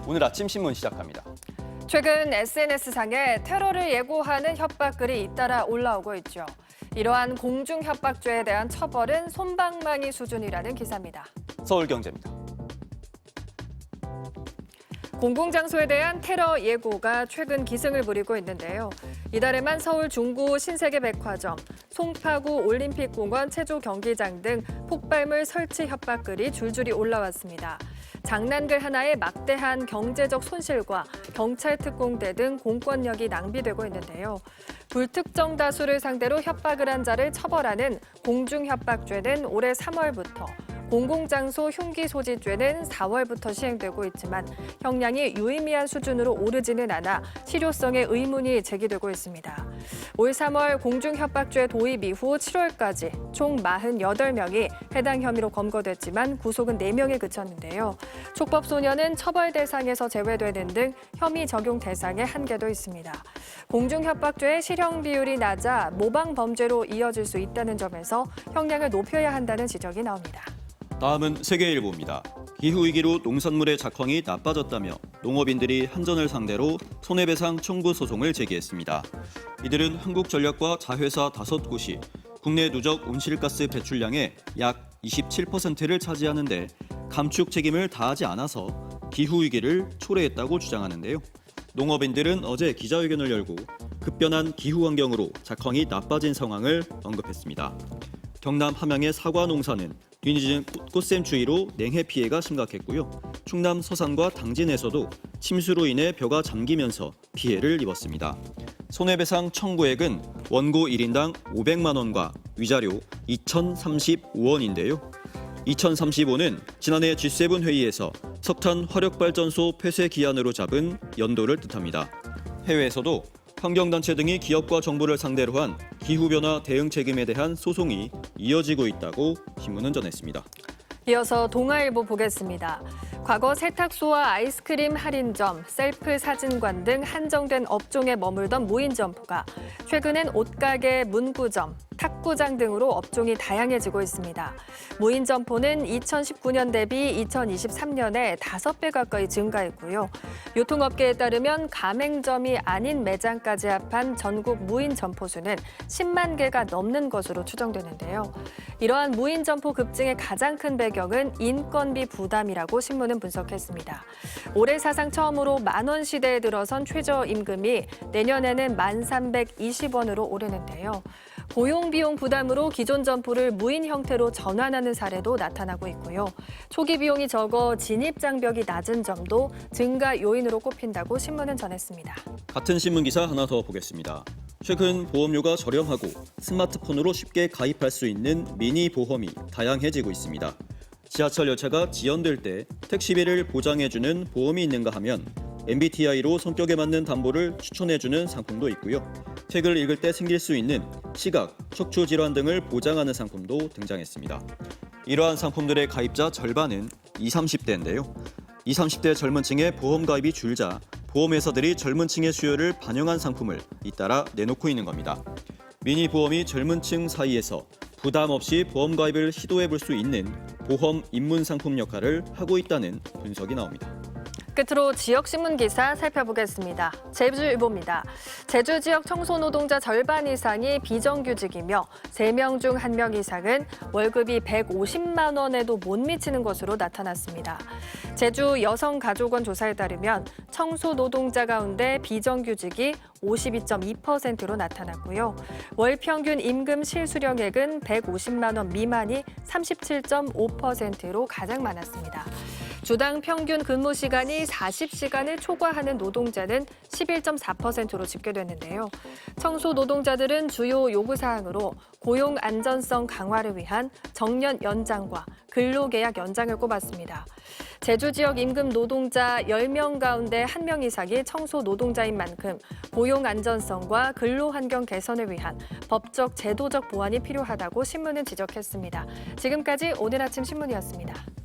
오늘 아침 신문 시작합니다. 최근 SNS상에 테러를 예고하는 협박글이 잇따라 올라오고 있죠. 이러한 공중협박죄에 대한 처벌은 솜방망이 수준이라는 기사입니다. 서울경제입니다. 공공장소에 대한 테러 예고가 최근 기승을 부리고 있는데요. 이달에만 서울 중구 신세계백화점, 송파구 올림픽공원 체조 경기장 등 폭발물 설치 협박글이 줄줄이 올라왔습니다. 장난글 하나에 막대한 경제적 손실과 경찰 특공대 등 공권력이 낭비되고 있는데요. 불특정 다수를 상대로 협박을 한 자를 처벌하는 공중협박죄는 올해 3월부터, 공공장소 흉기소지죄는 4월부터 시행되고 있지만 형량이 유의미한 수준으로 오르지는 않아 실효성에 의문이 제기되고 있습니다. 올 3월 공중협박죄 도입 이후 7월까지 총 48명이 해당 혐의로 검거됐지만 구속은 4명에 그쳤는데요. 촉법소년은 처벌 대상에서 제외되는 등 혐의 적용 대상에 한계도 있습니다. 공중협박죄의 실형 비율이 낮아 모방 범죄로 이어질 수 있다는 점에서 형량을 높여야 한다는 지적이 나옵니다. 다음은 세계일보입니다. 기후위기로 농산물의 작황이 나빠졌다며 농업인들이 한전을 상대로 손해배상 청구 소송을 제기했습니다. 이들은 한국전력과 자회사 5곳이 국내 누적 온실가스 배출량의 약 27%를 차지하는데 감축 책임을 다하지 않아서 기후위기를 초래했다고 주장하는데요. 농업인들은 어제 기자회견을 열고 급변한 기후환경으로 작황이 나빠진 상황을 언급했습니다. 경남 함양의 사과 농사는 뒤늦은 꽃샘추위로 냉해 피해가 심각했고요. 충남 서산과 당진에서도 침수로 인해 벼가 잠기면서 피해를 입었습니다. 손해배상 청구액은 원고 1인당 500만 원과 위자료 2,035원인데요. 2035는 지난해 G7 회의에서 석탄 화력발전소 폐쇄 기한으로 잡은 연도를 뜻합니다. 해외에서도 환경단체 등이 기업과 정부를 상대로 한 기후변화 대응 책임에 대한 소송이 이어지고 있다고 신문은 전했습니다. 이어서 동아일보 보겠습니다. 과거 세탁소와 아이스크림 할인점, 셀프 사진관 등 한정된 업종에 머물던 무인 점포가 최근엔 옷가게, 문구점, 탁구장 등으로 업종이 다양해지고 있습니다. 무인 점포는 2019년 대비 2023년에 5배 가까이 증가했고요. 유통업계에 따르면 가맹점이 아닌 매장까지 합한 전국 무인 점포 수는 10만 개가 넘는 것으로 추정되는데요. 이러한 무인 점포 급증의 가장 큰 배경은 인건비 부담이라고 신문은 분석했습니다. 올해 사상 처음으로 10,000원 시대에 들어선 최저임금이 내년에는 1,320원으로 오르는데요. 고용비용 부담으로 기존 점포를 무인 형태로 전환하는 사례도 나타나고 있고요. 초기 비용이 적어 진입장벽이 낮은 점도 증가 요인으로 꼽힌다고 신문은 전했습니다. 같은 신문 기사 하나 더 보겠습니다. 최근 보험료가 저렴하고 스마트폰으로 쉽게 가입할 수 있는 미니 보험이 다양해지고 있습니다. 지하철 열차가 지연될 때 택시비를 보장해주는 보험이 있는가 하면 MBTI로 성격에 맞는 담보를 추천해주는 상품도 있고요. 책을 읽을 때 생길 수 있는 시각, 척추 질환 등을 보장하는 상품도 등장했습니다. 이러한 상품들의 가입자 절반은 20, 30대인데요. 20, 30대 젊은 층의 보험 가입이 줄자 보험회사들이 젊은 층의 수요를 반영한 상품을 잇따라 내놓고 있는 겁니다. 미니 보험이 젊은 층 사이에서 부담 없이 보험 가입을 시도해 볼 수 있는 보험 입문 상품 역할을 하고 있다는 분석이 나옵니다. 끝으로 지역신문 기사 살펴보겠습니다. 제주일보입니다. 제주 지역 청소 노동자 절반 이상이 비정규직이며 3명 중 1명 이상은 월급이 150만 원에도 못 미치는 것으로 나타났습니다. 제주 여성가족원 조사에 따르면 청소 노동자 가운데 비정규직이 52.2%로 나타났고요. 월 평균 임금 실수령액은 150만 원 미만이 37.5%로 가장 많았습니다. 주당 평균 근무 시간이 40시간을 초과하는 노동자는 11.4%로 집계됐는데요. 청소 노동자들은 주요 요구사항으로 고용 안전성 강화를 위한 정년 연장과 근로계약 연장을 꼽았습니다. 제주 지역 임금 노동자 10명 가운데 1명 이상이 청소 노동자인 만큼 고용 안전성과 근로 환경 개선을 위한 법적, 제도적 보완이 필요하다고 신문은 지적했습니다. 지금까지 오늘 아침 신문이었습니다.